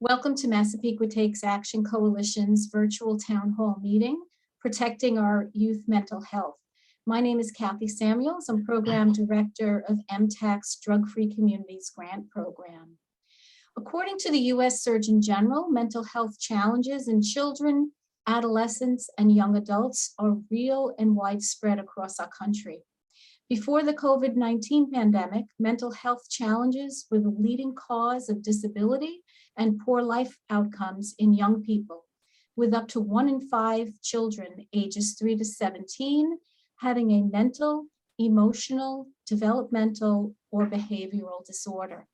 Welcome to Massapequa Takes Action Coalition's virtual town hall meeting, Protecting Our Youth Mental Health. My name is Kathy Samuels. I'm Program Director of MTAC's Drug-Free Communities Grant Program. According to the U.S. Surgeon General, mental health challenges in children, adolescents, and young adults are real and widespread across our country. Before the COVID-19 pandemic, mental health challenges were the leading cause of disability and poor life outcomes in young people, with up to 1 in 5 children ages 3 to 17 having a mental, emotional, developmental, or behavioral disorder.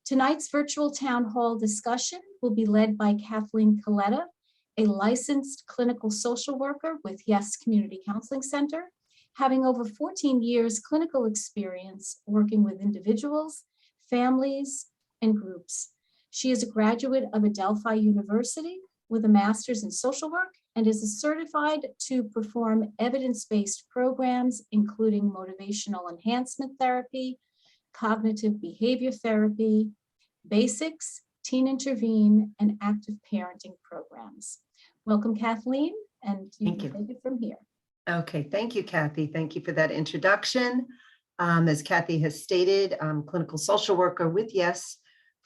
Tonight's virtual town hall discussion will be led by Kathleen Coletta, a licensed clinical social worker with Yes Community Counseling Center, having over 14 years clinical experience working with individuals, families, and groups. She is a graduate of Adelphi University with a master's in social work and is certified to perform evidence-based programs, including motivational enhancement therapy, cognitive behavior therapy, basics, teen intervene, and active parenting programs. Welcome, Kathleen, and you can take it from here. Okay, thank you, Kathy. Thank you for that introduction. As Kathy has stated, I'm a clinical social worker with Yes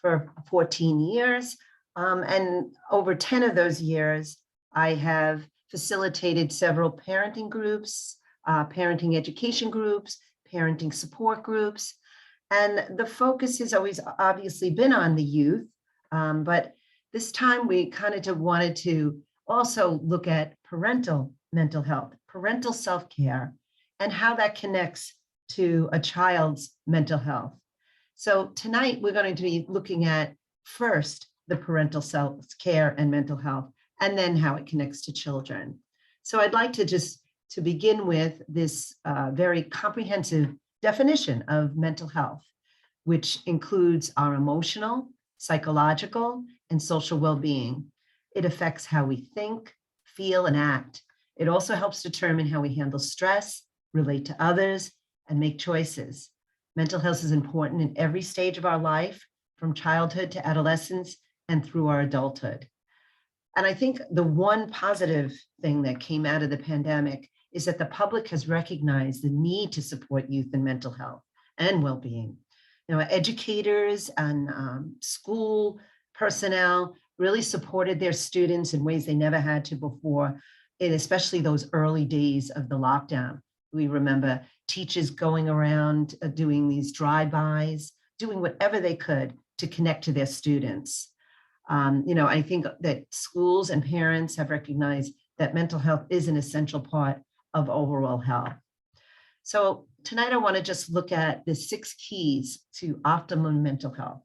for 14 years. And over 10 of those years, I have facilitated several parenting groups, parenting education groups, parenting support groups. And the focus has always obviously been on the youth. But this time we kind of wanted to also look at parental mental health, parental self-care, and how that connects to a child's mental health. So tonight we're going to be looking at first the parental self-care and mental health, and then how it connects to children. So I'd like to begin with this very comprehensive definition of mental health, which includes our emotional, psychological, and social well-being. It affects how we think, feel, and act. It also helps determine how we handle stress, relate to others, and make choices. Mental health is important in every stage of our life, from childhood to adolescence and through our adulthood. And I think the one positive thing that came out of the pandemic is that the public has recognized the need to support youth in mental health and well-being. You know, educators and school personnel really supported their students in ways they never had to before, and especially those early days of the lockdown. We remember teachers going around doing these drive-bys, doing whatever they could to connect to their students. I think that schools and parents have recognized that mental health is an essential part of overall health. So tonight I want to just look at the 6 keys to optimum mental health.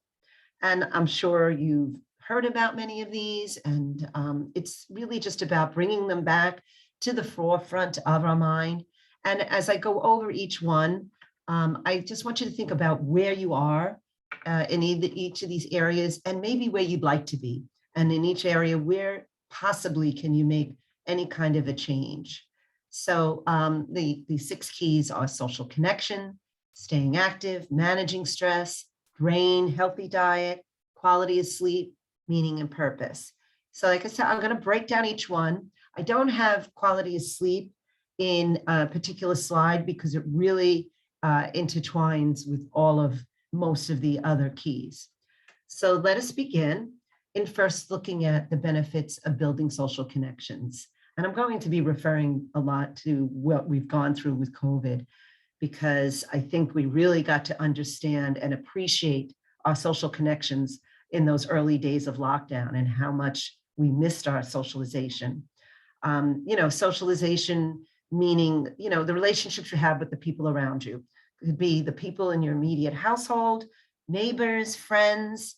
And I'm sure you've heard about many of these, and it's really just about bringing them back to the forefront of our mind. And as I go over each one, I just want you to think about where you are in each of these areas, and maybe where you'd like to be. And in each area, where possibly can you make any kind of a change? So the 6 keys are social connection, staying active, managing stress, brain, healthy diet, quality of sleep, meaning and purpose. So like I said, I'm going to break down each one. I don't have quality of sleep in a particular slide because it really intertwines with most of the other keys. So let us begin in first looking at the benefits of building social connections. And I'm going to be referring a lot to what we've gone through with COVID, because I think we really got to understand and appreciate our social connections in those early days of lockdown and how much we missed our socialization. Socialization meaning, the relationships you have with the people around you. It could be the people in your immediate household, neighbors, friends,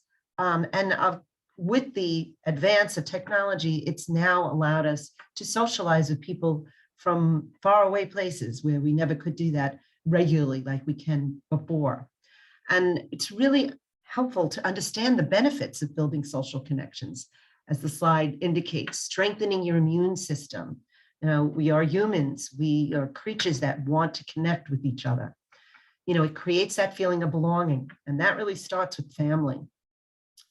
with the advance of technology, it's now allowed us to socialize with people from faraway places where we never could do that regularly like we can before. And it's really helpful to understand the benefits of building social connections. As the slide indicates, strengthening your immune system. We are humans. We are creatures that want to connect with each other. It creates that feeling of belonging, and that really starts with family.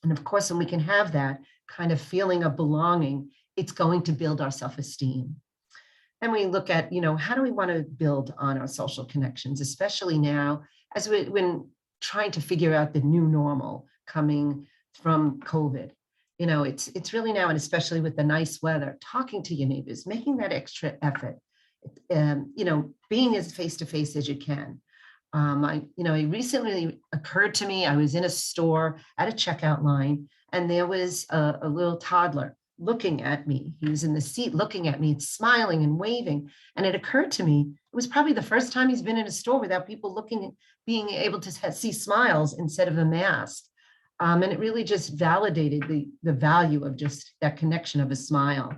And of course, when we can have that kind of feeling of belonging, it's going to build our self-esteem. And we look at, how do we want to build on our social connections, especially now as when trying to figure out the new normal coming from COVID. It's really now, and especially with the nice weather, talking to your neighbors, making that extra effort, being as face-to-face as you can. It recently occurred to me, I was in a store at a checkout line, and there was a little toddler looking at me. He was in the seat looking at me, smiling and waving. And it occurred to me, it was probably the first time he's been in a store without people being able to see smiles instead of a mask. And it really just validated the value of just that connection of a smile.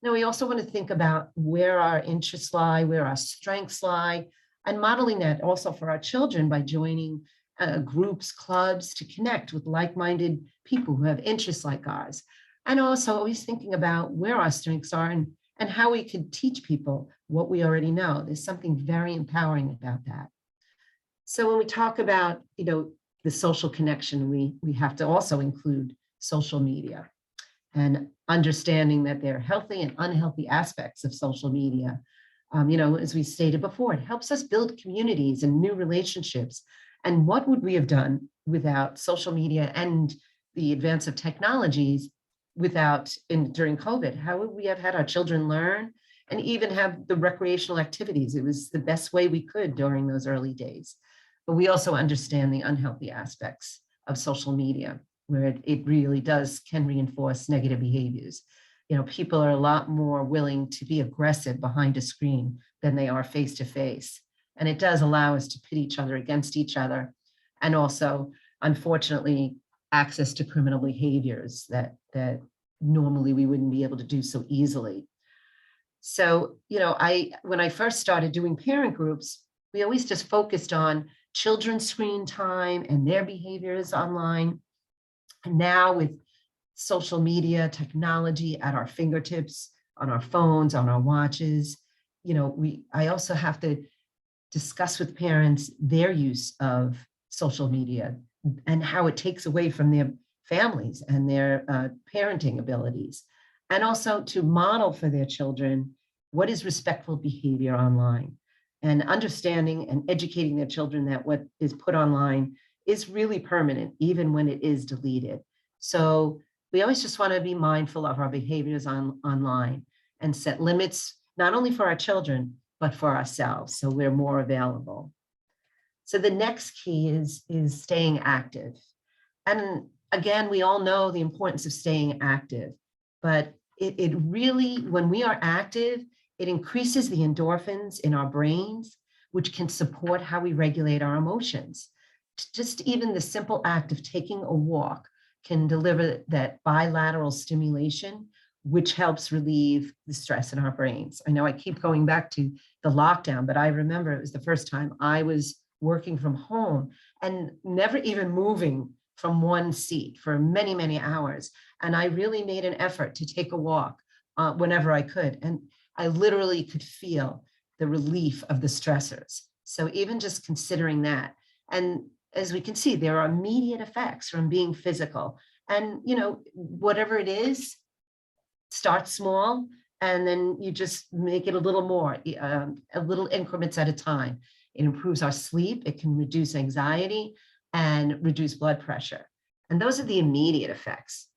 Now, we also want to think about where our interests lie, where our strengths lie, and modeling that also for our children by joining groups, clubs to connect with like-minded people who have interests like ours. And also always thinking about where our strengths are and how we could teach people what we already know. There's something very empowering about that. So when we talk about, the social connection, we have to also include social media and understanding that there are healthy and unhealthy aspects of social media. As we stated before, it helps us build communities and new relationships. And what would we have done without social media and the advance of technologies during COVID? How would we have had our children learn and even have the recreational activities? It was the best way we could during those early days. But we also understand the unhealthy aspects of social media, where it really can reinforce negative behaviors. People are a lot more willing to be aggressive behind a screen than they are face to face. And it does allow us to pit each other against each other. And also, unfortunately, access to criminal behaviors that normally we wouldn't be able to do so easily. So, when I first started doing parent groups, we always just focused on children's screen time and their behaviors online. And now with social media technology at our fingertips, on our phones, on our watches, I also have to discuss with parents their use of social media and how it takes away from their families and their parenting abilities, and also to model for their children what is respectful behavior online, and understanding and educating their children that what is put online is really permanent, even when it is deleted. So we always just want to be mindful of our behaviors online and set limits, not only for our children, but for ourselves, so we're more available. So the next key is staying active. And again, we all know the importance of staying active, but it really, when we are active, it increases the endorphins in our brains, which can support how we regulate our emotions. Just even the simple act of taking a walk can deliver that bilateral stimulation, which helps relieve the stress in our brains. I know I keep going back to the lockdown, but I remember it was the first time I was working from home and never even moving from one seat for many, many hours. And I really made an effort to take a walk whenever I could. And I literally could feel the relief of the stressors. So even just considering that, and as we can see, there are immediate effects from being physical. And, whatever it is, start small, and then you just make it a little more, a little increments at a time. It improves our sleep. It can reduce anxiety and reduce blood pressure. And those are the immediate effects.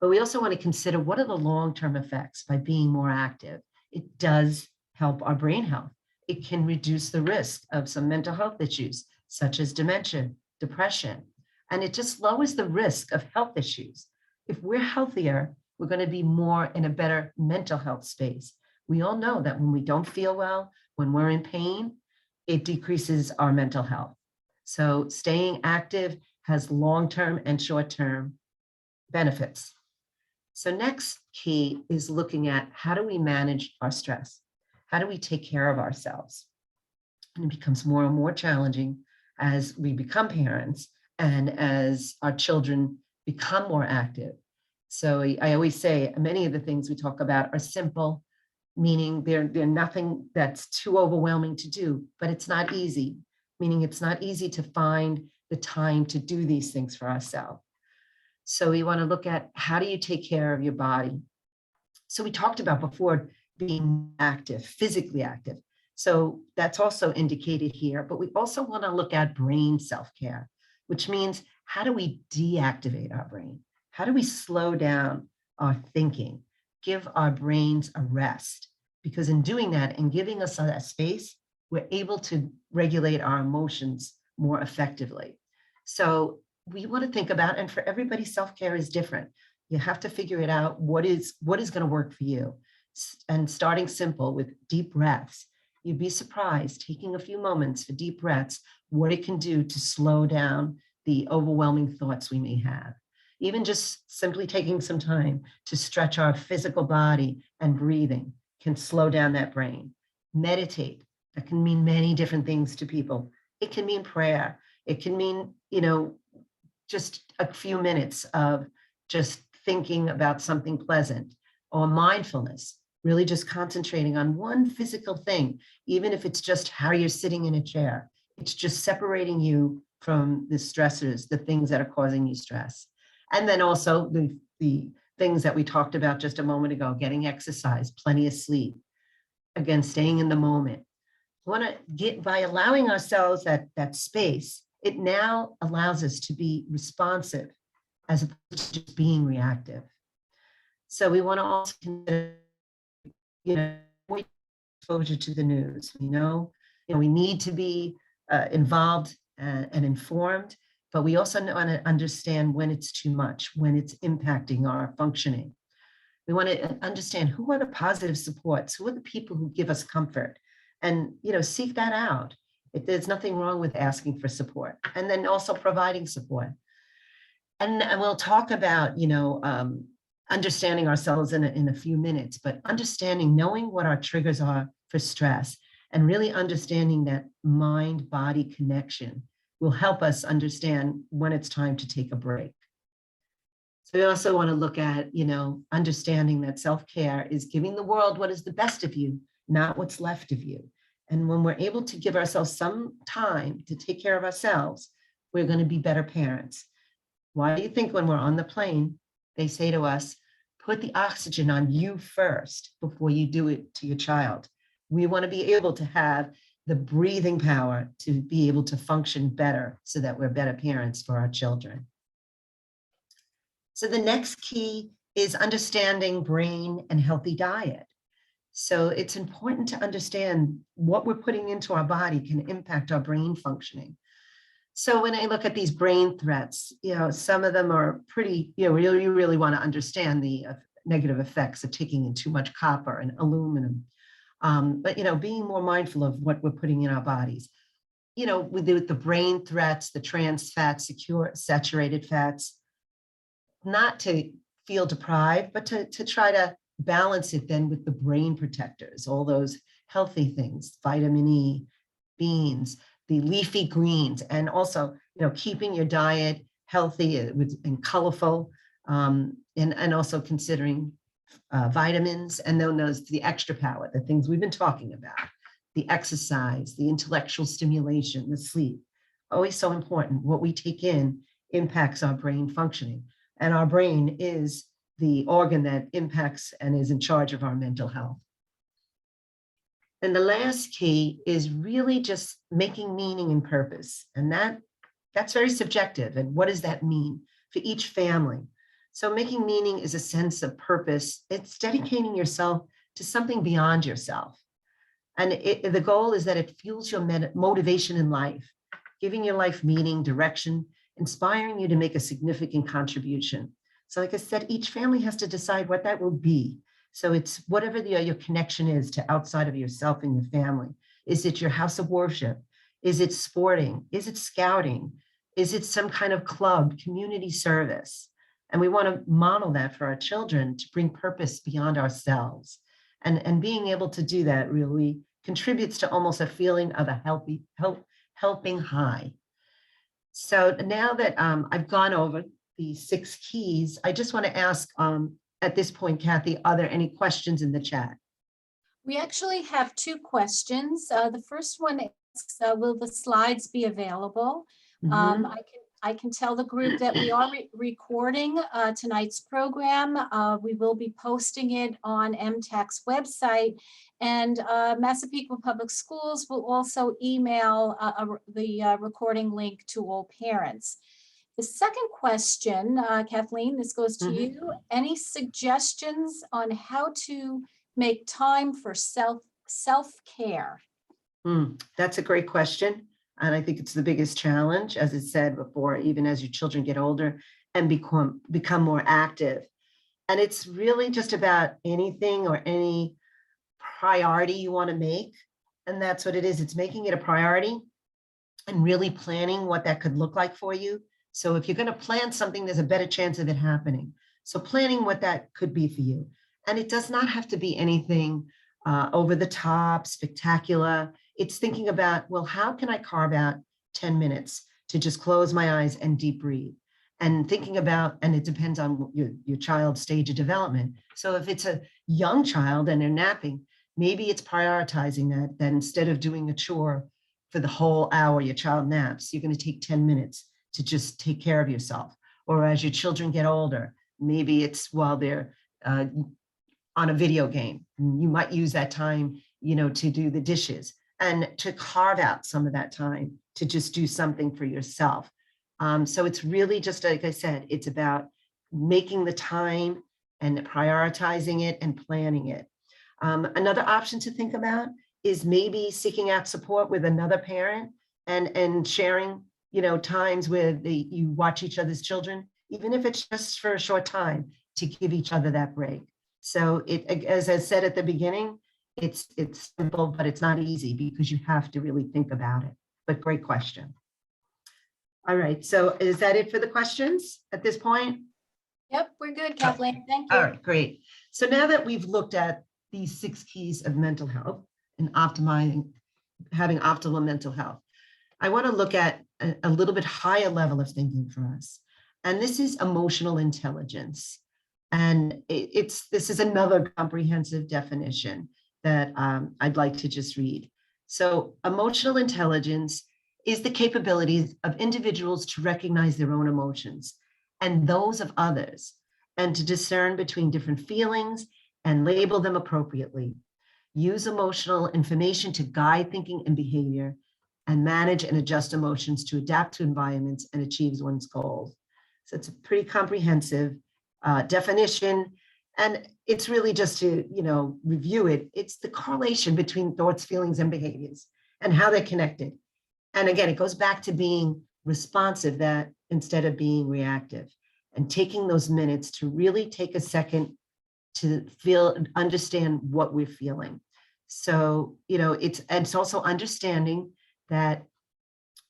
But we also want to consider, what are the long-term effects by being more active? It does help our brain health. It can reduce the risk of some mental health issues, such as dementia, depression, and it just lowers the risk of health issues. If we're healthier, we're going to be more in a better mental health space. We all know that when we don't feel well, when we're in pain, it decreases our mental health. So staying active has long-term and short-term benefits. So next key is looking at, how do we manage our stress? How do we take care of ourselves? And it becomes more and more challenging as we become parents and as our children become more active. So I always say many of the things we talk about are simple, meaning they're nothing that's too overwhelming to do, but it's not easy, meaning it's not easy to find the time to do these things for ourselves. So we want to look at how do you take care of your body. So we talked about before being active, physically active. So that's also indicated here, but we also want to look at brain self-care, which means how do we deactivate our brain? How do we slow down our thinking, give our brains a rest? Because in doing that and giving us that space, we're able to regulate our emotions more effectively. So we want to think about, and for everybody, self-care is different. You have to figure it out, what is going to work for you. And starting simple with deep breaths. You'd be surprised, taking a few moments for deep breaths, what it can do to slow down the overwhelming thoughts we may have. Even just simply taking some time to stretch our physical body and breathing can slow down that brain. Meditate. That can mean many different things to people. It can mean prayer. It can mean, just a few minutes of just thinking about something pleasant, or mindfulness, really just concentrating on one physical thing, even if it's just how you're sitting in a chair. It's just separating you from the stressors, the things that are causing you stress. And then also the things that we talked about just a moment ago, getting exercise, plenty of sleep, again, staying in the moment. We want to get, by allowing ourselves that space, it now allows us to be responsive as opposed to just being reactive. So we want to also consider, exposure to the news. We need to be involved and informed, but we also want to understand when it's too much, when it's impacting our functioning. We want to understand who are the positive supports, who are the people who give us comfort, and seek that out. There's nothing wrong with asking for support, and then also providing support. And we'll talk about, understanding ourselves in a few minutes, but knowing what our triggers are for stress, and really understanding that mind-body connection will help us understand when it's time to take a break. So we also want to look at, understanding that self-care is giving the world what is the best of you, not what's left of you. And when we're able to give ourselves some time to take care of ourselves, we're going to be better parents. Why do you think when we're on the plane, they say to us, put the oxygen on you first before you do it to your child? We want to be able to have the breathing power to be able to function better so that we're better parents for our children. So the next key is understanding brain and healthy diet. So it's important to understand what we're putting into our body can impact our brain functioning. So when I look at these brain threats, some of them are pretty, you really want to understand the negative effects of taking in too much copper and aluminum. But, being more mindful of what we're putting in our bodies, with the brain threats, the trans fats, secure saturated fats, not to feel deprived, but to try to balance it then with the brain protectors, all those healthy things, vitamin E, beans, the leafy greens, and also, keeping your diet healthy and colorful, and also considering vitamins, and then the extra power, the things we've been talking about, the exercise, the intellectual stimulation, the sleep, always so important. What we take in impacts our brain functioning, and our brain is the organ that impacts and is in charge of our mental health. And the last key is really just making meaning and purpose. And that's very subjective. And what does that mean for each family? So making meaning is a sense of purpose. It's dedicating yourself to something beyond yourself. And the goal is that it fuels your motivation in life, giving your life meaning, direction, inspiring you to make a significant contribution. So like I said, each family has to decide what that will be. So it's whatever your connection is to outside of yourself and your family. Is it your house of worship? Is it sporting? Is it scouting? Is it some kind of club, community service? And we want to model that for our children to bring purpose beyond ourselves. And being able to do that really contributes to almost a feeling of a helping high. So now that I've gone over the 6 keys, I just want to ask at this point, Kathy, are there any questions in the chat? We actually have 2 questions. The first one is, will the slides be available? I I can tell the group that we are recording tonight's program. We will be posting it on MTAC's website, and Massapequa Public Schools will also email the recording link to all parents. The second question, Kathleen, this goes to you. Any suggestions on how to make time for self-care? That's a great question. And I think it's the biggest challenge, as it said before, even as your children get older and become more active. And it's really just about anything or any priority you want to make. And that's what it is. It's making it a priority and really planning what that could look like for you. So if you're going to plan something, there's a better chance of it happening. So planning what that could be for you. And it does not have to be anything over the top, spectacular. It's thinking about, well, how can I carve out 10 minutes to just close my eyes and deep breathe? And thinking about, and it depends on your child's stage of development. So if it's a young child and they're napping, maybe it's prioritizing that instead of doing a chore for the whole hour your child naps, you're going to take 10 minutes to just take care of yourself. Or as your children get older, maybe it's while they're on a video game. You might use that time, to do the dishes and to carve out some of that time to just do something for yourself. So it's really just, like I said, it's about making the time and prioritizing it and planning it. Another option to think about is maybe seeking out support with another parent and sharing, times where you watch each other's children, even if it's just for a short time, to give each other that break. So as I said at the beginning, it's simple, but it's not easy because you have to really think about it. But great question. All right, so is that it for the questions at this point? Yep, we're good, Kathleen. Thank you. All right, great. So now that we've looked at these 6 keys of mental health and having optimal mental health, I want to look at a little bit higher level of thinking for us. And this is emotional intelligence. And this is another comprehensive definition that I'd like to just read. So emotional intelligence is the capabilities of individuals to recognize their own emotions and those of others, and to discern between different feelings and label them appropriately. Use emotional information to guide thinking and behavior, and manage and adjust emotions to adapt to environments and achieve one's goals. So it's a pretty comprehensive definition. And it's really just to, review it. It's the correlation between thoughts, feelings, and behaviors and how they're connected. And again, it goes back to being responsive that instead of being reactive, and taking those minutes to really take a second to understand what we're feeling. So, it's also understanding that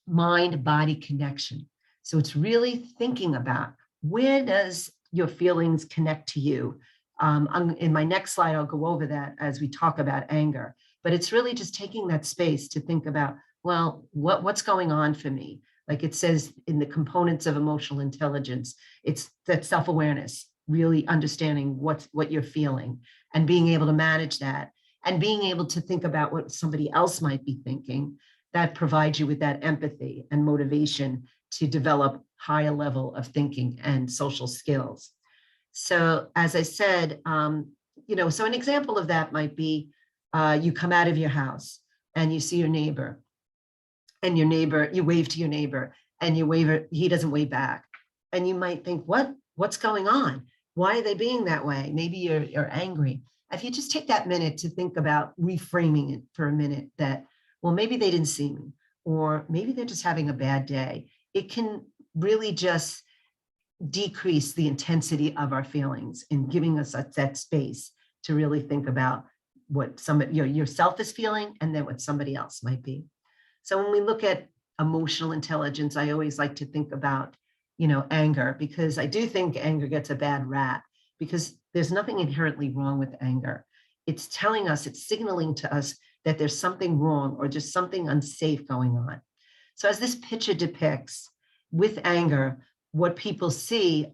mind-body connection. So it's really thinking about, where does your feelings connect to you? In my next slide, I'll go over that as we talk about anger, but it's really just taking that space to think about, well, what's going on for me? Like it says in the components of emotional intelligence, it's that self-awareness, really understanding what you're feeling and being able to manage that, and being able to think about what somebody else might be thinking. That provides you with that empathy and motivation to develop higher level of thinking and social skills. So as I said, so an example of that might be you come out of your house and you see your neighbor, and you wave to your neighbor, and he doesn't wave back. And you might think, what's going on? Why are they being that way? Maybe you're angry. If you just take that minute to think about reframing it for a minute, that, well, maybe they didn't see me, or maybe they're just having a bad day. It can really just decrease the intensity of our feelings and giving us that space to really think about what yourself is feeling, and then what somebody else might be. So when we look at emotional intelligence, I always like to think about, anger, because I do think anger gets a bad rap, because there's nothing inherently wrong with anger. It's signaling to us that there's something wrong or just something unsafe going on. So as this picture depicts, with anger, what people see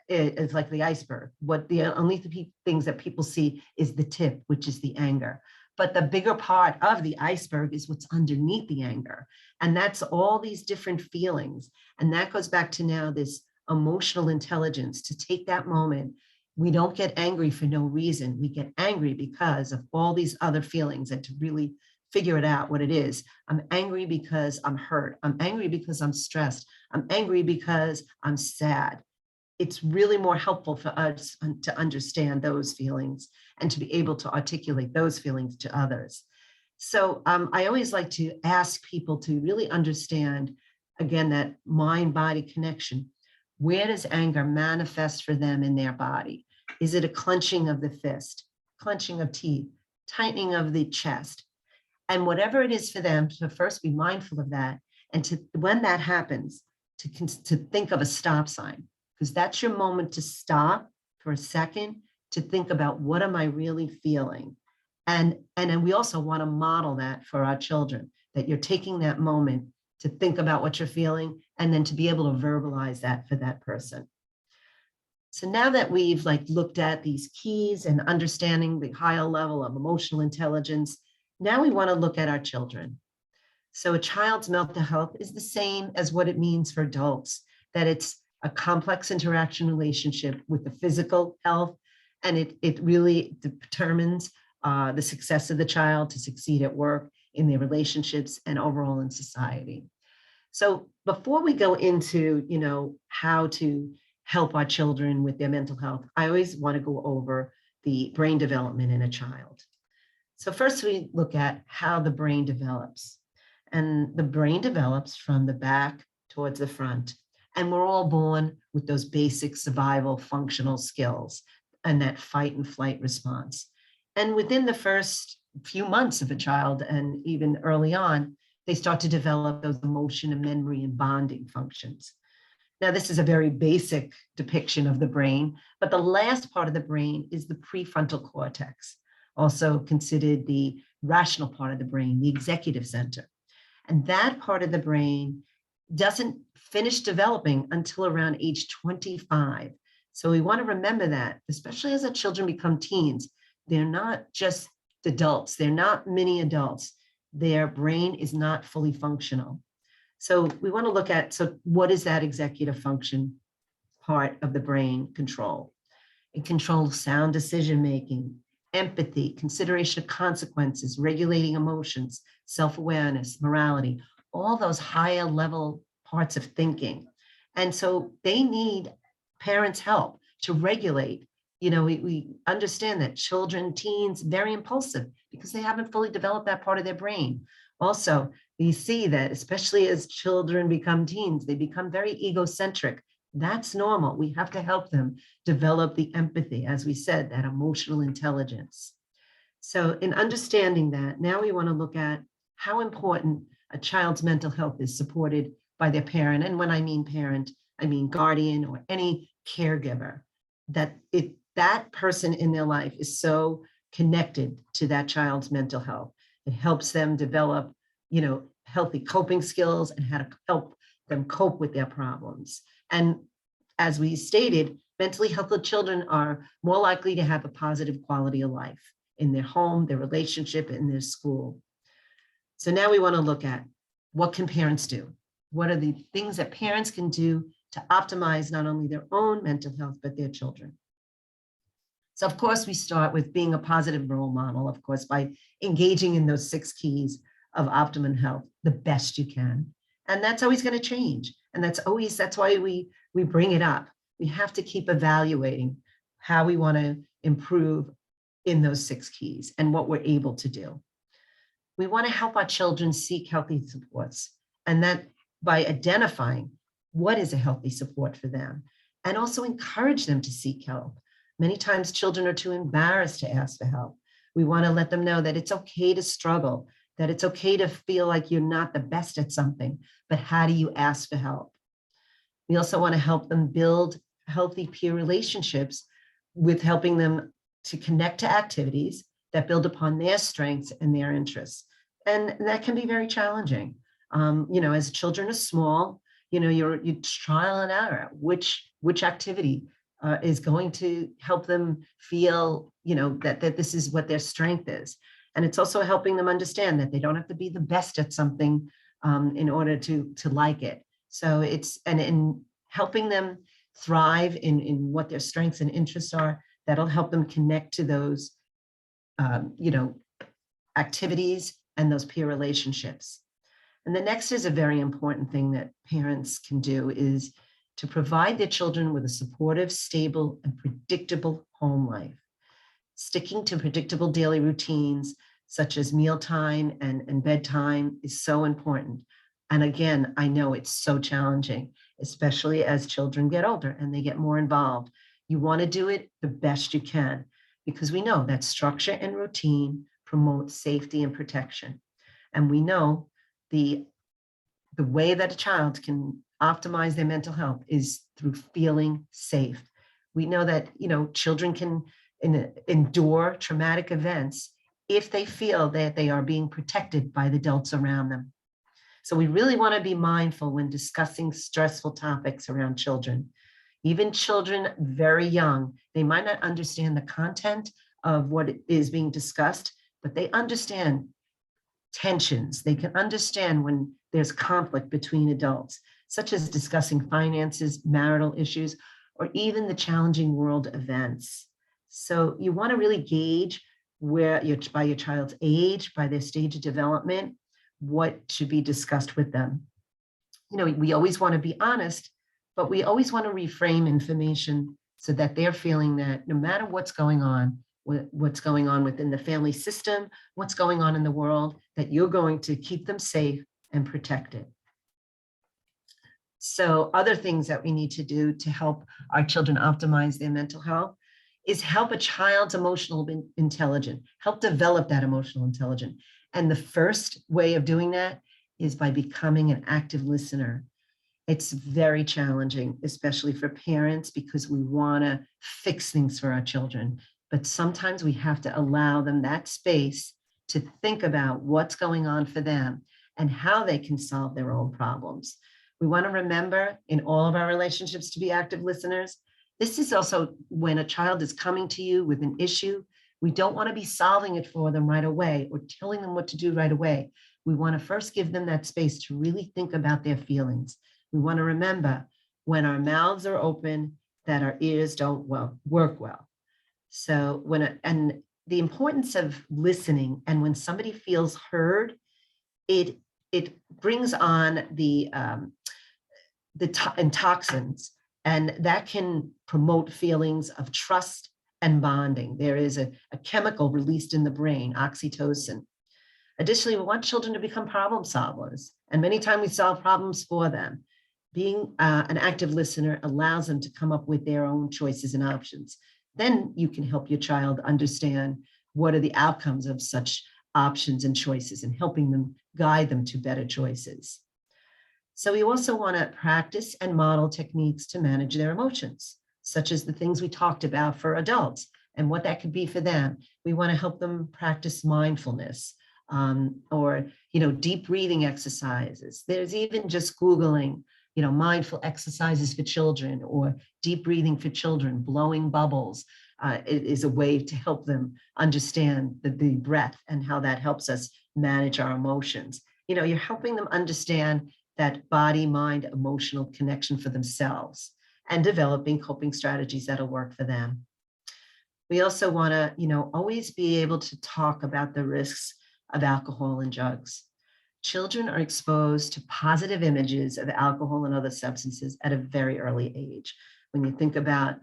is like the iceberg. The only things that people see is the tip, which is the anger. But the bigger part of the iceberg is what's underneath the anger. And that's all these different feelings. And that goes back to now this emotional intelligence to take that moment. We don't get angry for no reason. We get angry because of all these other feelings, and to really figure it out what it is. I'm angry because I'm hurt. I'm angry because I'm stressed. I'm angry because I'm sad. It's really more helpful for us to understand those feelings and to be able to articulate those feelings to others. So I always like to ask people to really understand, again, that mind-body connection. Where does anger manifest for them in their body? Is it a clenching of the fist, clenching of teeth, tightening of the chest? And whatever it is for them, to first be mindful of that, and to, when that happens, to think of a stop sign, because that's your moment to stop for a second, to think about, what am I really feeling? And then we also want to model that for our children, that you're taking that moment to think about what you're feeling, and then to be able to verbalize that for that person. So now that we've looked at these keys and understanding the higher level of emotional intelligence, now we want to look at our children. So a child's mental health is the same as what it means for adults, that it's a complex interaction relationship with the physical health, and it really determines the success of the child to succeed at work, in their relationships, and overall in society. So before we go into, how to help our children with their mental health, I always want to go over the brain development in a child. So first we look at how the brain develops. And the brain develops from the back towards the front. And we're all born with those basic survival functional skills and that fight and flight response. And within the first few months of a child, and even early on, they start to develop those emotion and memory and bonding functions. Now, this is a very basic depiction of the brain, but the last part of the brain is the prefrontal cortex, also considered the rational part of the brain, the executive center. And that part of the brain doesn't finish developing until around age 25. So we want to remember that, especially as our children become teens, they're not just adults, they're not mini adults. Their brain is not fully functional. So we want to look at, so what is that executive function part of the brain control? It controls sound decision-making, empathy, consideration of consequences, regulating emotions, self-awareness, morality, all those higher level parts of thinking. And so they need parents' help to regulate. We understand that children, teens, very impulsive because they haven't fully developed that part of their brain. Also, we see that especially as children become teens, they become very egocentric. That's normal. We have to help them develop the empathy, as we said, that emotional intelligence. So in understanding that, now we want to look at how important a child's mental health is supported by their parent. And when I mean parent, I mean guardian or any caregiver, that person in their life is so connected to that child's mental health. It helps them develop, healthy coping skills and how to help them cope with their problems. And as we stated, mentally healthy children are more likely to have a positive quality of life in their home, their relationship, and their school. So now we want to look at, what can parents do? What are the things that parents can do to optimize not only their own mental health, but their children? So of course, we start with being a positive role model, of course, by engaging in those 6 keys of optimum health the best you can. And that's always going to change. And that's why we bring it up. We have to keep evaluating how we want to improve in those 6 keys and what we're able to do. We want to help our children seek healthy supports, and that by identifying what is a healthy support for them, and also encourage them to seek help. Many times children are too embarrassed to ask for help. We want to let them know that it's okay to struggle, that it's okay to feel like you're not the best at something, but how do you ask for help? We also want to help them build healthy peer relationships with helping them to connect to activities that build upon their strengths and their interests. And that can be very challenging. As children are small, you're trial and error, which activity is going to help them feel, that this is what their strength is. And it's also helping them understand that they don't have to be the best at something in order to like it. So it's, and in helping them thrive in what their strengths and interests are, that'll help them connect to those, activities and those peer relationships. And the next is a very important thing that parents can do is to provide their children with a supportive, stable, and predictable home life. Sticking to predictable daily routines, such as mealtime and bedtime, is so important. And again, I know it's so challenging, especially as children get older and they get more involved. You want to do it the best you can, because we know that structure and routine promote safety and protection. And we know the way that a child can optimize their mental health is through feeling safe. We know that, children can endure traumatic events if they feel that they are being protected by the adults around them. So we really want to be mindful when discussing stressful topics around children. Even children very young, they might not understand the content of what is being discussed, but they understand tensions. They can understand when there's conflict between adults, such as discussing finances, marital issues, or even the challenging world events. So you want to really gauge by your child's age, by their stage of development, what should be discussed with them. We always want to be honest, but we always want to reframe information so that they're feeling that no matter what's going on within the family system, what's going on in the world, that you're going to keep them safe and protected. So other things that we need to do to help our children optimize their mental health is help a child's emotional intelligence, help develop that emotional intelligence. And the first way of doing that is by becoming an active listener. It's very challenging, especially for parents, because we want to fix things for our children. But sometimes we have to allow them that space to think about what's going on for them and how they can solve their own problems. We want to remember in all of our relationships to be active listeners. This is also when a child is coming to you with an issue. We don't want to be solving it for them right away or telling them what to do right away. We want to first give them that space to really think about their feelings. We want to remember when our mouths are open that our ears don't work well. So and the importance of listening, and when somebody feels heard, it brings on the toxins, and that can promote feelings of trust and bonding. There is a chemical released in the brain, oxytocin. Additionally, we want children to become problem solvers, and many times we solve problems for them. Being an active listener allows them to come up with their own choices and options. Then you can help your child understand what are the outcomes of such options and choices, and helping them guide them to better choices. So we also want to practice and model techniques to manage their emotions, such as the things we talked about for adults and what that could be for them. We want to help them practice mindfulness or deep breathing exercises. There's even just Googling mindful exercises for children or deep breathing for children, blowing bubbles. It is a way to help them understand the breath and how that helps us manage our emotions. You're helping them understand that body, mind, emotional connection for themselves and developing coping strategies that'll work for them. We also want to, always be able to talk about the risks of alcohol and drugs. Children are exposed to positive images of alcohol and other substances at a very early age. When you think about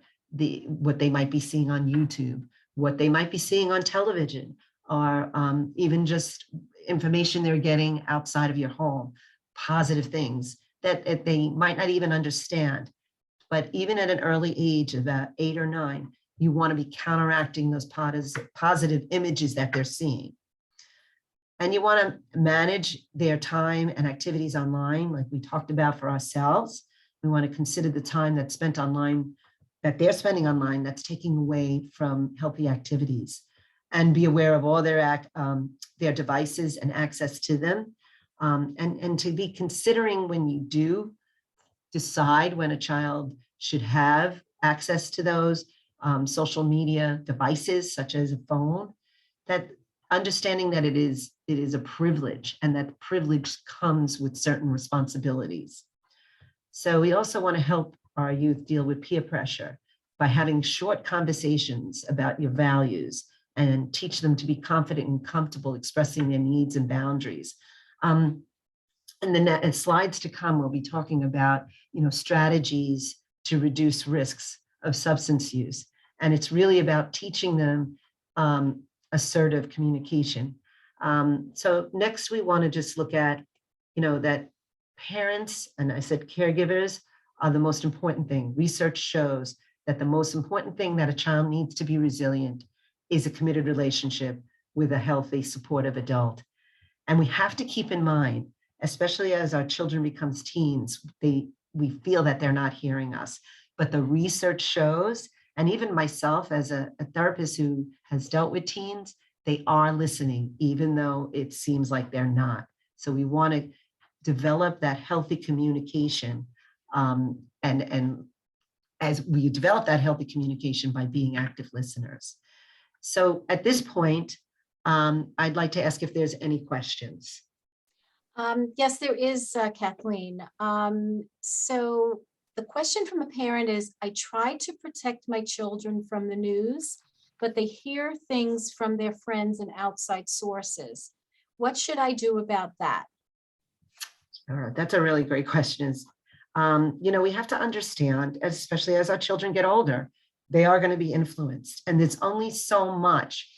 what they might be seeing on YouTube, what they might be seeing on television, or even just information they're getting outside of your home, positive things that they might not even understand. But even at an early age, about 8 or 9, you want to be counteracting those positive images that they're seeing. And you want to manage their time and activities online, like we talked about for ourselves. We want to consider the time that's spent online, that they're spending online, that's taking away from healthy activities, and be aware of all their devices and access to them. And to be considering when you do decide when a child should have access to those social media devices, such as a phone, that understanding that it is a privilege, and that privilege comes with certain responsibilities. So we also want to help our youth deal with peer pressure by having short conversations about your values and teach them to be confident and comfortable expressing their needs and boundaries. In the slides to come, we'll be talking about, strategies to reduce risks of substance use. And it's really about teaching them assertive communication. So next we want to just look at, that parents, and I said caregivers, are the most important thing. Research shows that the most important thing that a child needs to be resilient is a committed relationship with a healthy, supportive adult. And we have to keep in mind, especially as our children becomes teens, we feel that they're not hearing us. But the research shows, and even myself as a therapist who has dealt with teens, they are listening, even though it seems like they're not. So we want to develop that healthy communication, and as we develop that healthy communication by being active listeners. So at this point, I'd like to ask if there's any questions. Yes, there is, Kathleen. So the question from a parent is, I try to protect my children from the news, but they hear things from their friends and outside sources. What should I do about that? That's a really great question. We have to understand, especially as our children get older, they are going to be influenced, and there's only so much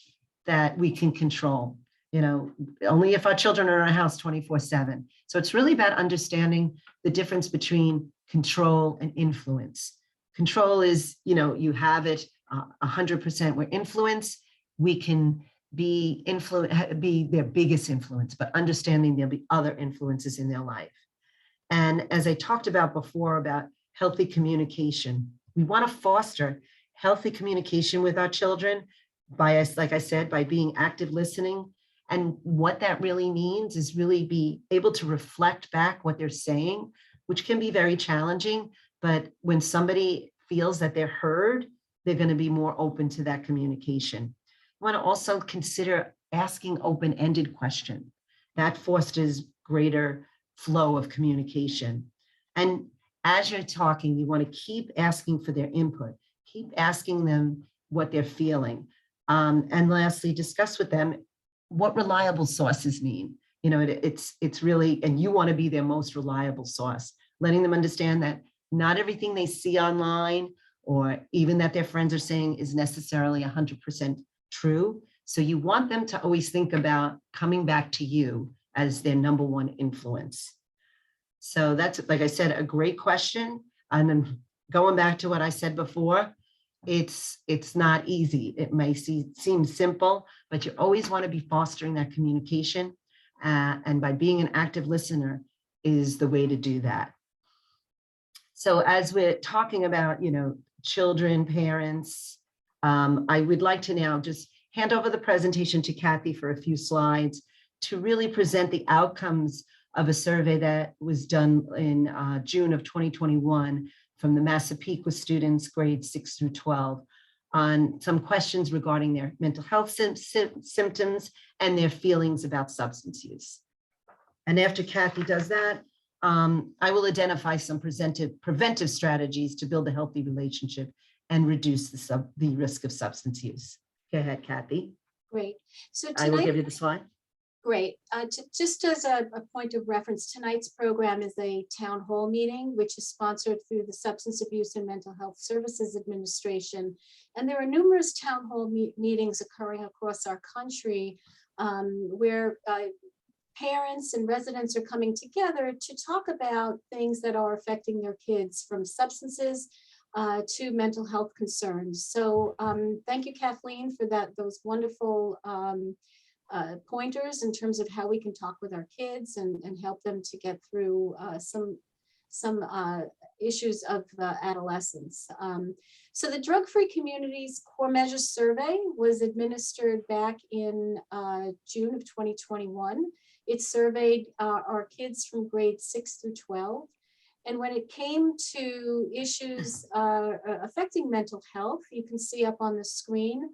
that we can control, only if our children are in our house 24/7. So it's really about understanding the difference between control and influence. Control is, you have it 100%. Where influence, we can be their biggest influence, but understanding there'll be other influences in their life. And as I talked about before about healthy communication, we want to foster healthy communication with our children by, like I said, by being active listening. And what that really means is really be able to reflect back what they're saying, which can be very challenging. But when somebody feels that they're heard, they're going to be more open to that communication. I want to also consider asking open-ended questions. That fosters greater flow of communication. And as you're talking, you want to keep asking for their input, keep asking them what they're feeling. And lastly, discuss with them what reliable sources mean. It's really, and you want to be their most reliable source, letting them understand that not everything they see online or even that their friends are saying is necessarily 100% true. So you want them to always think about coming back to you as their number one influence. So that's, like I said, a great question. And then going back to what I said before, it's not easy. It may seem simple, but you always want to be fostering that communication. And by being an active listener is the way to do that. So as we're talking about, children, parents, I would like to now just hand over the presentation to Kathy for a few slides to really present the outcomes of a survey that was done in June of 2021 from the Massapequa students, grades 6 through 12, on some questions regarding their mental health symptoms and their feelings about substance use. And after Kathy does that, I will identify some preventive strategies to build a healthy relationship and reduce the risk of substance use. Go ahead, Kathy. Great. So I will give you the slide. Great. Just as a point of reference, tonight's program is a town hall meeting, which is sponsored through the Substance Abuse and Mental Health Services Administration. And there are numerous town hall meetings occurring across our country where parents and residents are coming together to talk about things that are affecting their kids, from substances to mental health concerns. So thank you, Kathleen, for those wonderful pointers in terms of how we can talk with our kids and help them to get through some issues of adolescence. So the Drug-Free Communities Core Measures Survey was administered back in June of 2021. It surveyed our kids from grades 6 through 12. And when it came to issues affecting mental health, you can see up on the screen,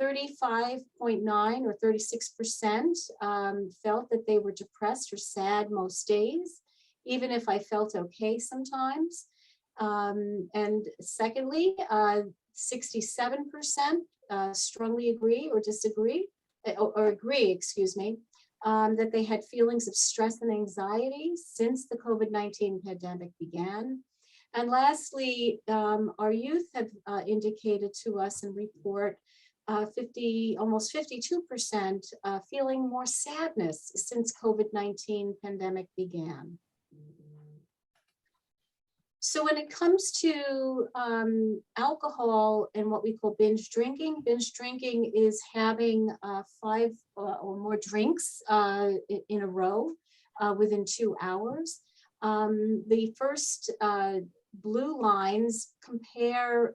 35.9 or 36% felt that they were depressed or sad most days, even if I felt okay sometimes. And secondly, 67% strongly agree or disagree, or agree, excuse me, that they had feelings of stress and anxiety since the COVID-19 pandemic began. And lastly, our youth have indicated to us and report almost 52% feeling more sadness since COVID-19 pandemic began. So when it comes to alcohol and what we call binge drinking is having 5 or more drinks in a row within 2 hours. The first blue lines compare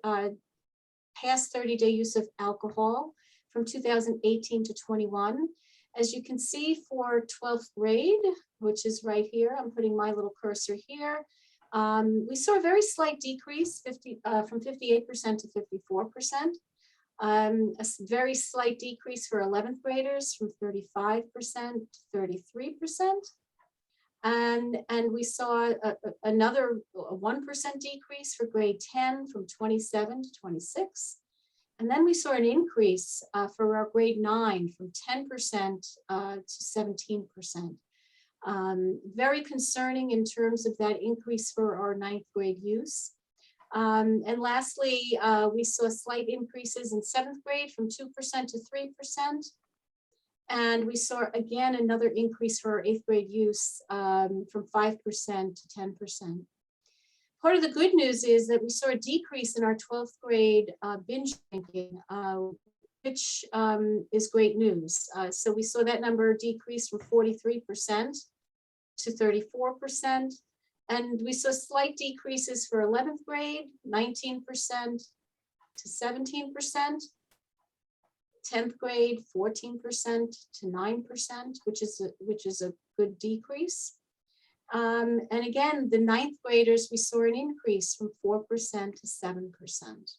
past 30-day use of alcohol from 2018 to 21. As you can see for 12th grade, which is right here, I'm putting my little cursor here, we saw a very slight decrease from 58% to 54%. A very slight decrease for 11th graders from 35% to 33%. And we saw another 1% decrease for grade 10 from 27 to 26. And then we saw an increase for our grade 9 from 10% to 17%. Very concerning in terms of that increase for our 9th grade use. And lastly, we saw slight increases in 7th grade from 2% to 3%. And we saw again another increase for our 8th grade use from 5% to 10%. Part of the good news is that we saw a decrease in our 12th grade binge drinking, which is great news. So we saw that number decrease from 43% to 34%. And we saw slight decreases for 11th grade, 19% to 17%. 10th grade, 14% to 9%, which is a good decrease. And again, the 9th graders, we saw an increase from 4% to 7%.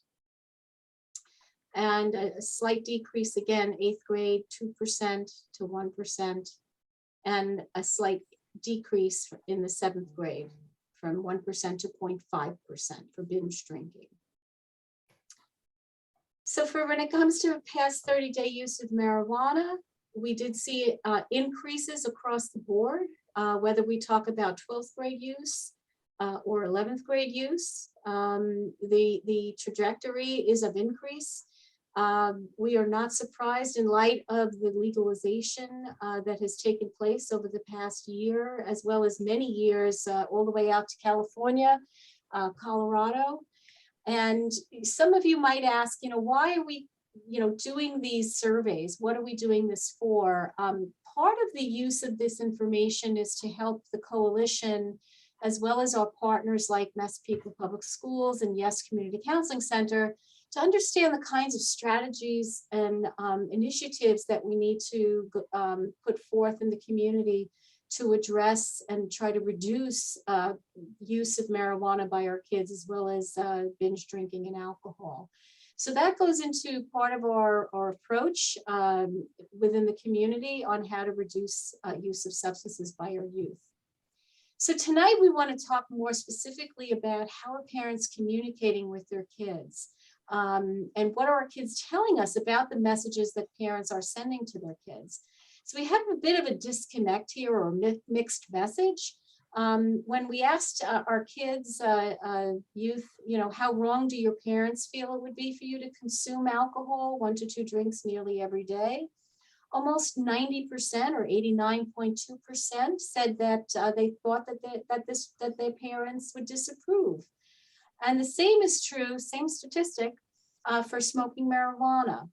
And a slight decrease again, 8th grade, 2% to 1%, and a slight decrease in the 7th grade from 1% to 0.5% for binge drinking. So for when it comes to past 30-day use of marijuana, we did see increases across the board, whether we talk about 12th grade use or 11th grade use. The trajectory is of increase. We are not surprised in light of the legalization that has taken place over the past year, as well as many years all the way out to California, Colorado. And some of you might ask, why are we, doing these surveys? What are we doing this for? Part of the use of this information is to help the coalition, as well as our partners like Massapequa Public Schools and Yes Community Counseling Center, to understand the kinds of strategies and initiatives that we need to put forth in the community to address and try to reduce use of marijuana by our kids, as well as binge drinking and alcohol. So that goes into part of our approach within the community on how to reduce use of substances by our youth. So tonight we want to talk more specifically about how are parents communicating with their kids, and what are our kids telling us about the messages that parents are sending to their kids. So we have a bit of a disconnect here, or a mixed message. When we asked our kids, youth, how wrong do your parents feel it would be for you to consume alcohol, 1 to 2 drinks nearly every day? Almost 90% or 89.2% said that they thought that their parents would disapprove. And the same is true, same statistic, for smoking marijuana.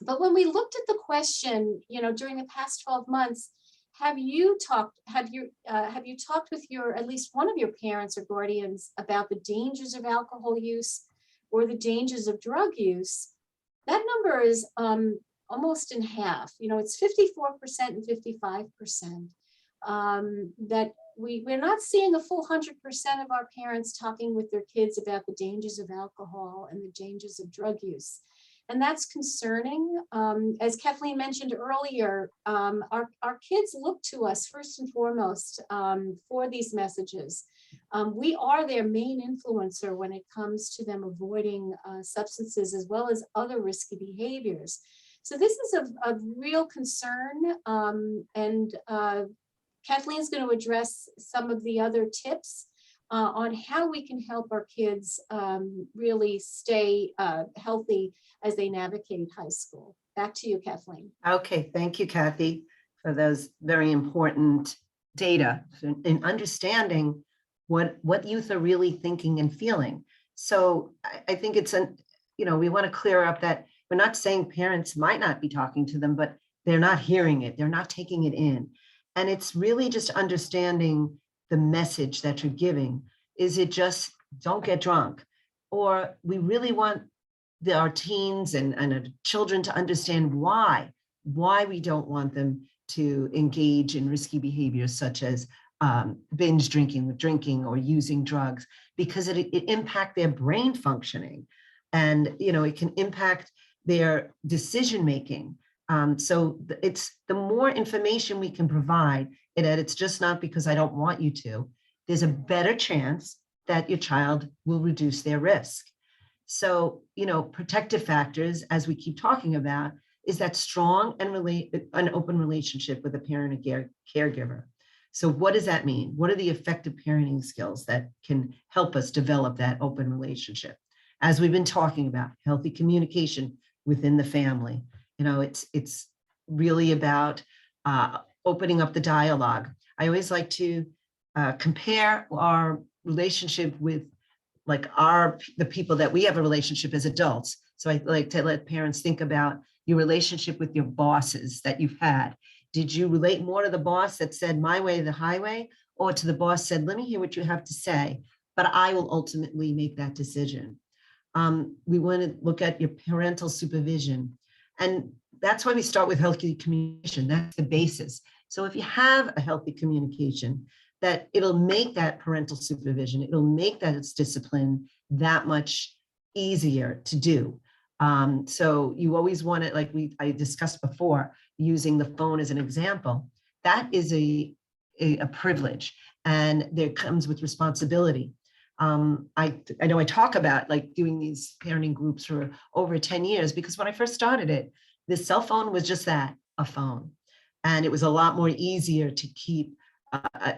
But when we looked at the question, during the past 12 months, have you talked with at least one of your parents or guardians about the dangers of alcohol use or the dangers of drug use? That number is almost in half. It's 54% and 55%. That we're not seeing a full 100% of our parents talking with their kids about the dangers of alcohol and the dangers of drug use. And that's concerning. As Kathleen mentioned earlier, our kids look to us first and foremost for these messages. We are their main influencer when it comes to them avoiding substances as well as other risky behaviors. So this is a real concern, and Kathleen's going to address some of the other tips on how we can help our kids really stay healthy as they navigate high school. Back to you, Kathleen. Okay, thank you, Kathy, for those very important data in understanding what youth are really thinking and feeling. So I think it's we want to clear up that we're not saying parents might not be talking to them, but they're not hearing it, they're not taking it in. And it's really just understanding the message that you're giving. Is it just don't get drunk? Or we really want our teens and our children to understand why we don't want them to engage in risky behaviors such as binge drinking or using drugs, because it impacts their brain functioning, and it can impact their decision making. So it's the more information we can provide, and that it's just not because I don't want you to, there's a better chance that your child will reduce their risk. So, protective factors, as we keep talking about, is that strong and an open relationship with a parent and caregiver. So what does that mean? What are the effective parenting skills that can help us develop that open relationship? As we've been talking about, healthy communication within the family. It's really about opening up the dialogue. I always like to compare our relationship with the people that we have a relationship as adults. So I like to let parents think about your relationship with your bosses that you've had. Did you relate more to the boss that said my way, the highway, or to the boss said, let me hear what you have to say, but I will ultimately make that decision? We want to look at your parental supervision. And that's why we start with healthy communication. That's the basis. So if you have a healthy communication, that it'll make that parental supervision, it'll make that it's discipline that much easier to do. So you always want it, like I discussed before, using the phone as an example. That is a privilege, and there comes with responsibility. I know I talk about doing these parenting groups for over 10 years, because when I first started it, the cell phone was just that, a phone. And it was a lot more easier to keep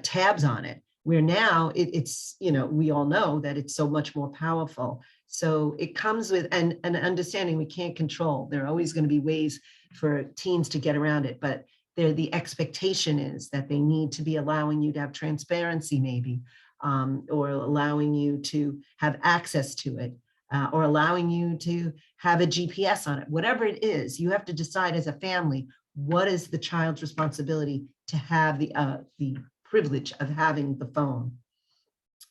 tabs on it, where now it's, we all know that it's so much more powerful. So it comes with an understanding we can't control. There are always going to be ways for teens to get around it, but the expectation is that they need to be allowing you to have transparency, maybe, or allowing you to have access to it, or allowing you to have a GPS on it. Whatever it is, you have to decide as a family, what is the child's responsibility to have the privilege of having the phone.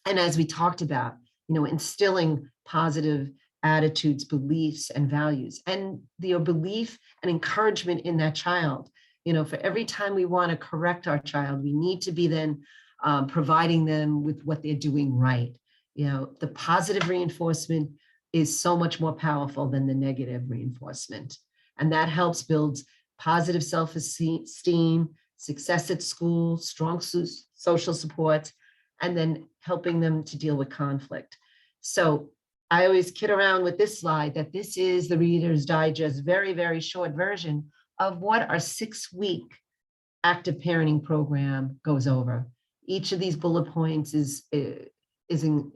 And as we talked about, instilling positive attitudes, beliefs, and values, and the belief and encouragement in that child. For every time we want to correct our child, we need to be then providing them with what they're doing right. The positive reinforcement is so much more powerful than the negative reinforcement. And that helps build positive self-esteem, success at school, strong social support, and then helping them to deal with conflict. So I always kid around with this slide that this is the Reader's Digest, very, very short version of what our 6-week active parenting program goes over. Each of these bullet points is in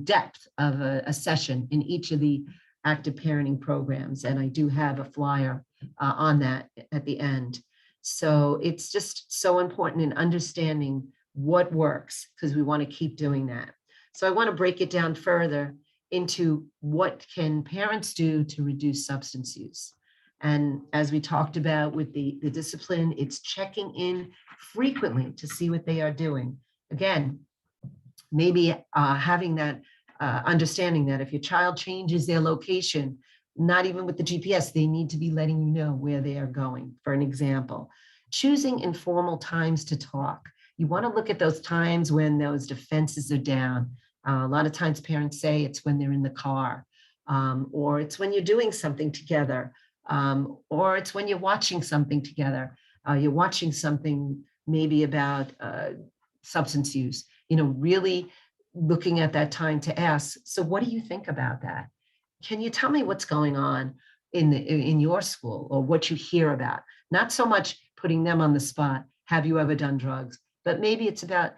depth of a session in each of the active parenting programs. And I do have a flyer on that at the end. So it's just so important in understanding what works, because we want to keep doing that. So I want to break it down further into what can parents do to reduce substance use. And as we talked about with the discipline, it's checking in frequently to see what they are doing. Again, maybe having that understanding that if your child changes their location, not even with the GPS, they need to be letting you know where they are going. For an example, choosing informal times to talk. You want to look at those times when those defenses are down. A lot of times parents say it's when they're in the car. or it's when you're doing something together, or it's when you're watching something together. You're watching something maybe about substance use, really looking at that time to ask, so what do you think about that? Can you tell me what's going on in your school, or what you hear about? Not so much putting them on the spot, have you ever done drugs? But maybe it's about,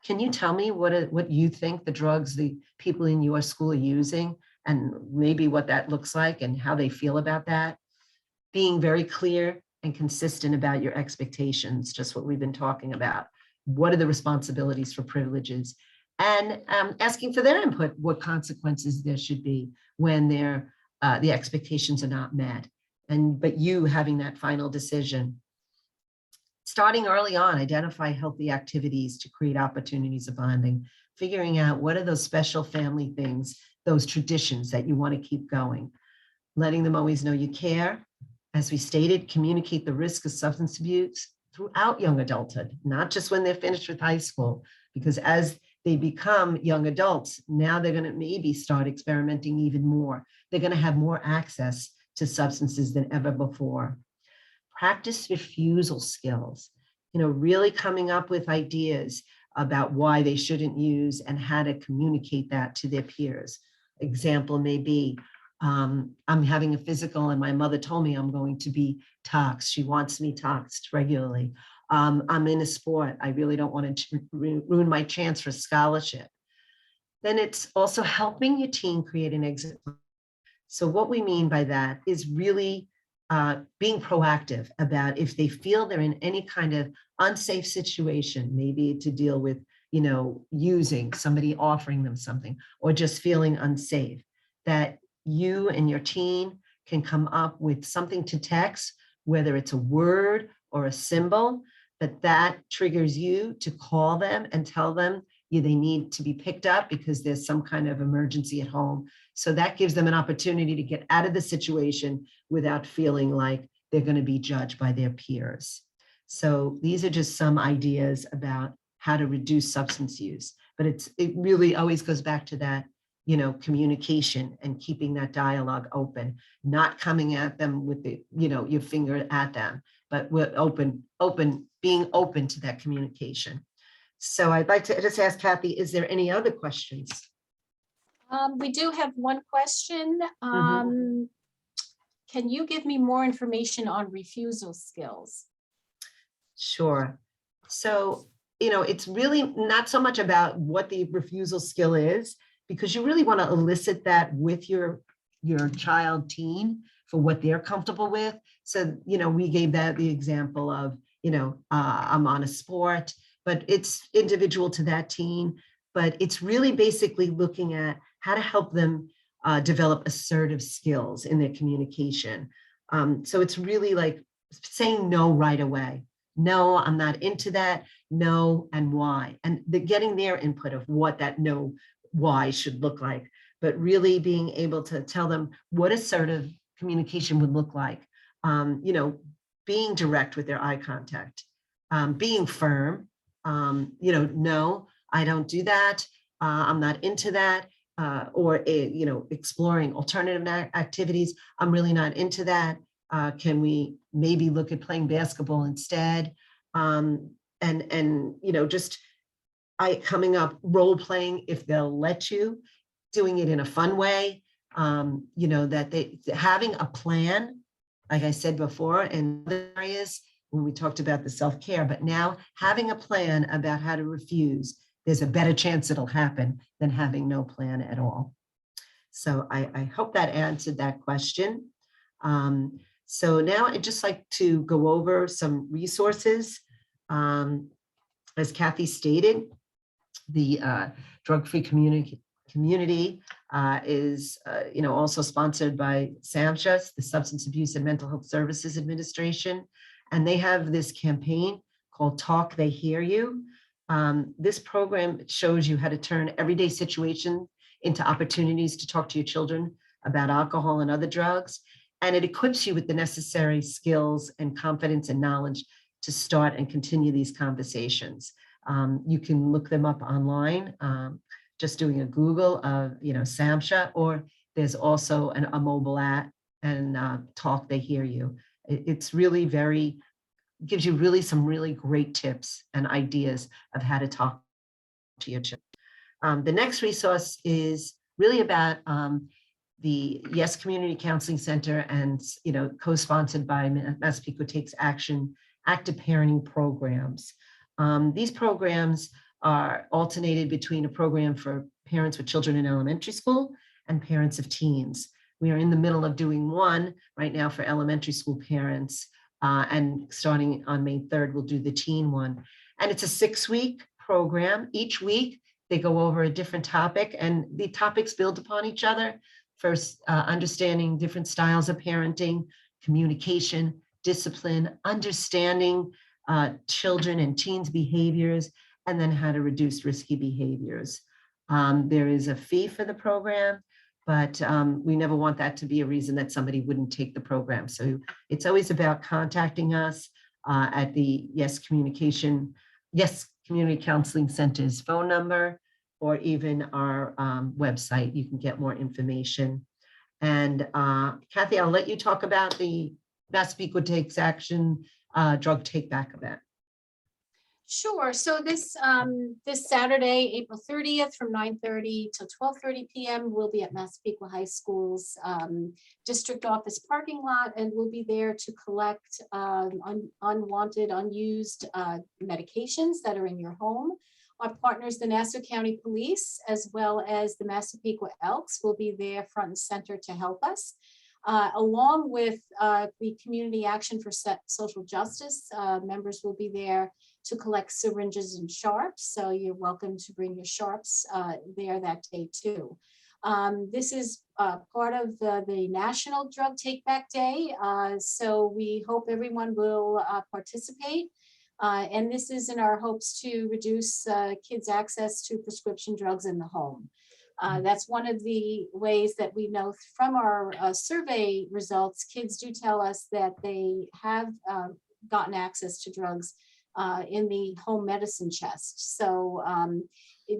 can you tell me what you think the drugs the people in your school are using, and maybe what that looks like and how they feel about that? Being very clear and consistent about your expectations, just what we've been talking about. What are the responsibilities for privileges? And asking for their input, what consequences there should be when the expectations are not met. But you having that final decision. Starting early on, identify healthy activities to create opportunities of bonding, figuring out what are those special family things, those traditions that you want to keep going, letting them always know you care. As we stated, communicate the risk of substance abuse throughout young adulthood, not just when they're finished with high school, because as they become young adults, now they're going to maybe start experimenting even more. They're going to have more access to substances than ever before. Practice refusal skills, really coming up with ideas about why they shouldn't use and how to communicate that to their peers. Example may be, I'm having a physical and my mother told me I'm going to be toxed. She wants me toxed regularly. I'm in a sport. I really don't want to ruin my chance for scholarship. Then it's also helping your teen create an exit. So what we mean by that is really being proactive about if they feel they're in any kind of unsafe situation, maybe to deal with, using, somebody offering them something, or just feeling unsafe, that you and your teen can come up with something to text, whether it's a word or a symbol, but that triggers you to call them and tell them they need to be picked up because there's some kind of emergency at home. So that gives them an opportunity to get out of the situation without feeling like they're going to be judged by their peers. So these are just some ideas about how to reduce substance use, but it really always goes back to that, communication and keeping that dialogue open, not coming at them with your finger at them, but we're being open to that communication. So I'd like to just ask Kathy, is there any other questions? We do have one question. Can you give me more information on refusal skills? Sure. So, it's really not so much about what the refusal skill is, because you really want to elicit that with your child teen for what they're comfortable with. So, we gave that the example of, I'm on a sport, but it's individual to that teen. But it's really basically looking at how to help them develop assertive skills in their communication. So it's really like saying no right away. No, I'm not into that. No, and why? And getting their input of what that no, why should look like, but really being able to tell them what assertive communication would look like. Being direct with their eye contact, being firm, no, I don't do that. I'm not into that. Or exploring alternative activities. I'm really not into that. Can we maybe look at playing basketball instead? Just coming up role playing if they'll let you, doing it in a fun way. That they having a plan, like I said before, in other areas when we talked about the self-care, but now having a plan about how to refuse, there's a better chance it'll happen than having no plan at all. So I hope that answered that question. So now I'd just like to go over some resources. As Kathy stated, the drug-free community is also sponsored by SAMHSA, the Substance Abuse and Mental Health Services Administration. And they have this campaign called Talk, They Hear You. This program shows you how to turn everyday situations into opportunities to talk to your children about alcohol and other drugs. And it equips you with the necessary skills and confidence and knowledge to start and continue these conversations. You can look them up online, just doing a Google of, SAMHSA, or there's also a mobile app and talk, they hear you. It's really gives you really some really great tips and ideas of how to talk to your children. The next resource is really about the Yes Community Counseling Center, and co-sponsored by Massapequa Takes Action active parenting programs. These programs are alternated between a program for parents with children in elementary school and parents of teens. We are in the middle of doing one right now for elementary school parents, and starting on May 3rd, we'll do the teen one. And it's a 6-week program. Each week, they go over a different topic, and the topics build upon each other. First, understanding different styles of parenting, communication, discipline, understanding children and teens' behaviors, and then how to reduce risky behaviors. There is a fee for the program, but we never want that to be a reason that somebody wouldn't take the program. So it's always about contacting us at the Yes Community Counseling Center's phone number, or even our website. You can get more information. And Kathy, I'll let you talk about the Massapequa Takes Action drug take back event. Sure. So this Saturday, April 30th, from 9:30 to 12:30 p.m., we'll be at Massapequa High School's district office parking lot, and we'll be there to collect unwanted, unused medications that are in your home. Our partners, the Nassau County Police, as well as the Massapequa Elks, will be there front and center to help us. Along with the Community Action for Social Justice, members will be there to collect syringes and sharps. So you're welcome to bring your sharps there that day too. This is part of the National Drug Take Back Day. So we hope everyone will participate. And this is in our hopes to reduce kids' access to prescription drugs in the home. That's one of the ways that we know from our survey results. Kids do tell us that they have gotten access to drugs in the home medicine chest. So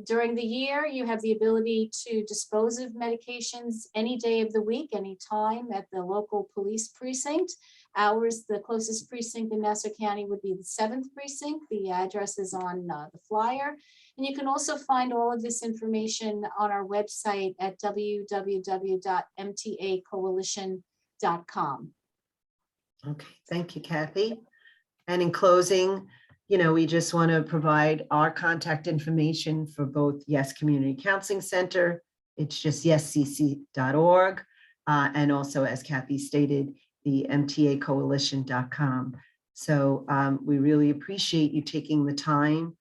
during the year, you have the ability to dispose of medications any day of the week, any time at the local police precinct. Ours, the closest precinct in Nassau County, would be the 7th precinct. The address is on the flyer. And you can also find all of this information on our website at www.mtacoalition.com. Okay, thank you, Kathy. And in closing, we just want to provide our contact information for both Yes Community Counseling Center. It's just yescc.org. And also, as Kathy stated, the MTAcoalition.com. So we really appreciate you taking the time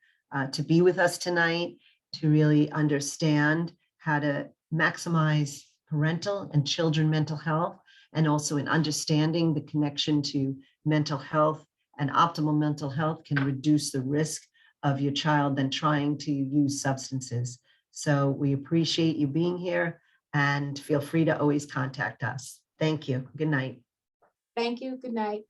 to be with us tonight, to really understand how to maximize parental and children mental health, and also in understanding the connection to mental health and optimal mental health can reduce the risk of your child than trying to use substances. So we appreciate you being here, and feel free to always contact us. Thank you. Good night. Thank you. Good night.